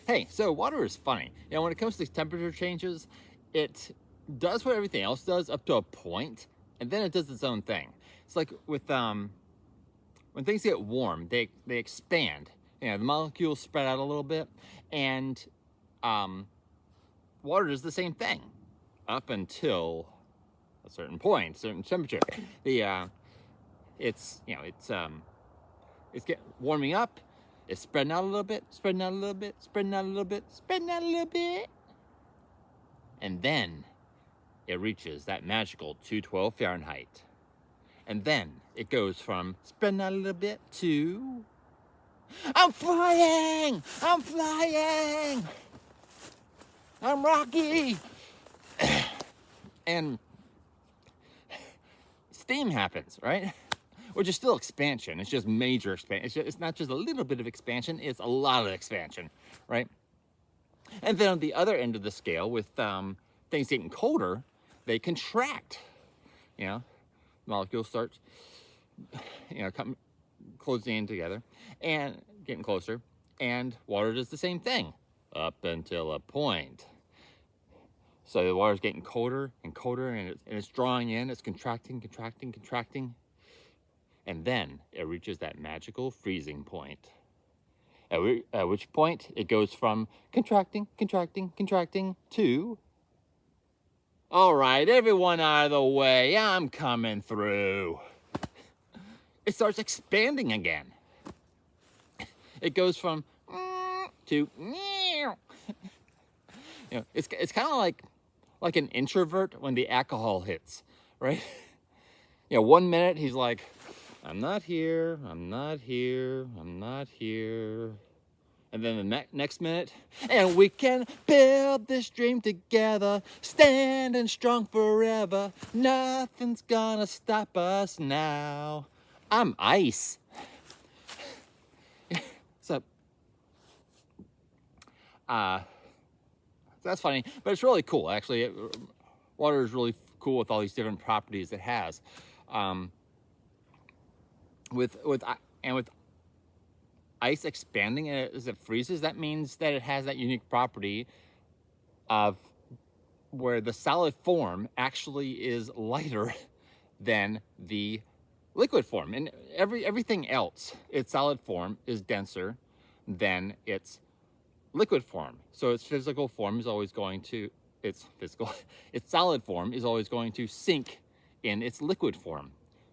Hey, so water is funny. You know, when it comes to temperature changes, it does what everything else does up to a point, and then it does its own thing. It's like with when things get warm, they expand. You know, the molecules spread out a little bit, and um, water does the same thing up until a certain point, certain temperature. The it's you know it's get warming up. It's spreading out a little bit, spreading out a little bit, spreading out a little bit, spreading out a little bit, and then it reaches that magical 212 Fahrenheit. And then it goes from spreading out a little bit to I'm flying! I'm flying! I'm Rocky! And steam happens, right? Which is still expansion. It's just major expansion. It's not just a little bit of expansion, it's a lot of expansion, right? And then on the other end of the scale, with things getting colder, they contract. You know, molecules start, closing in together and getting closer. And water does the same thing up until a point. So the water's getting colder and colder, and it's drawing in. It's contracting, contracting, contracting, and then it reaches that magical freezing point. At which point it goes from contracting, contracting, contracting to, all right, everyone out of the way, I'm coming through. It starts expanding again. It goes from to, it's kind of like an introvert when the alcohol hits, right? 1 minute he's like, I'm not here, I'm not here, I'm not here. And then the next minute, and we can build this dream together, standing strong forever. Nothing's gonna stop us now. I'm ice. So, that's funny, but it's really cool, actually. Water is really cool with all these different properties it has. With ice expanding as it freezes, that means that it has that unique property of where the solid form actually is lighter than the liquid form. And everything else, its solid form is denser than its liquid form. So its physical form is always going to, its solid form is always going to sink in its liquid form.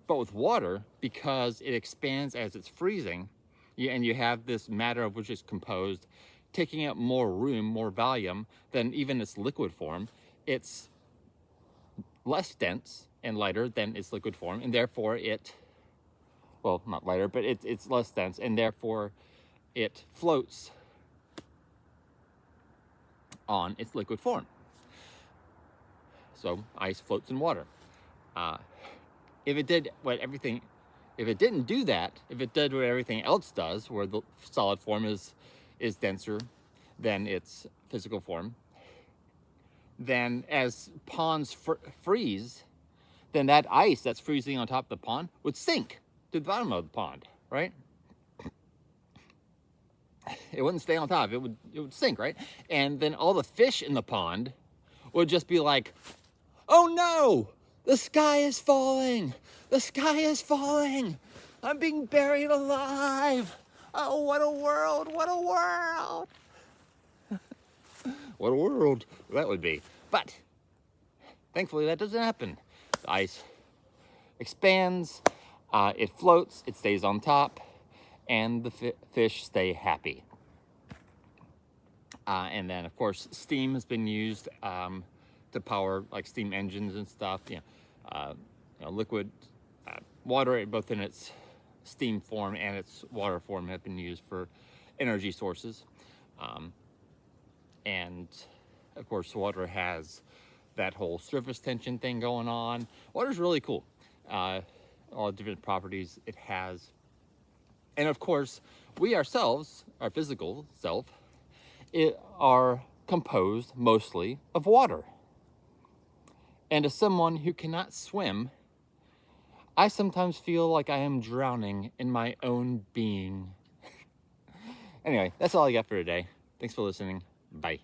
But with water, because it expands as it's freezing, and you have this matter of which is composed, taking up more room, more volume than even its liquid form, it's less dense and lighter than its liquid form, and therefore well, not lighter, but it's less dense, and therefore it floats on its liquid form. So ice floats in water. If it didn't do that, if it did what everything else does, where the solid form is denser than its physical form, then as ponds freeze, then that ice that's freezing on top of the pond would sink to the bottom of the pond, right? It wouldn't stay on top, it would sink, right? And then all the fish in the pond would just be like, oh no, the sky is falling, the sky is falling, I'm being buried alive. Oh, what a world, what a world. What a world that would be. But thankfully that doesn't happen. The ice expands, it floats, it stays on top, and the fish stay happy. And then, of course, steam has been used to power like steam engines and stuff. Liquid water, both in its steam form and its water form, have been used for energy sources. And of course, water has that whole surface tension thing going on. Water's really cool. All the different properties it has. And of course, we ourselves, our physical self, are composed mostly of water. And as someone who cannot swim, I sometimes feel like I am drowning in my own being. Anyway, that's all I got for today. Thanks for listening. Bye.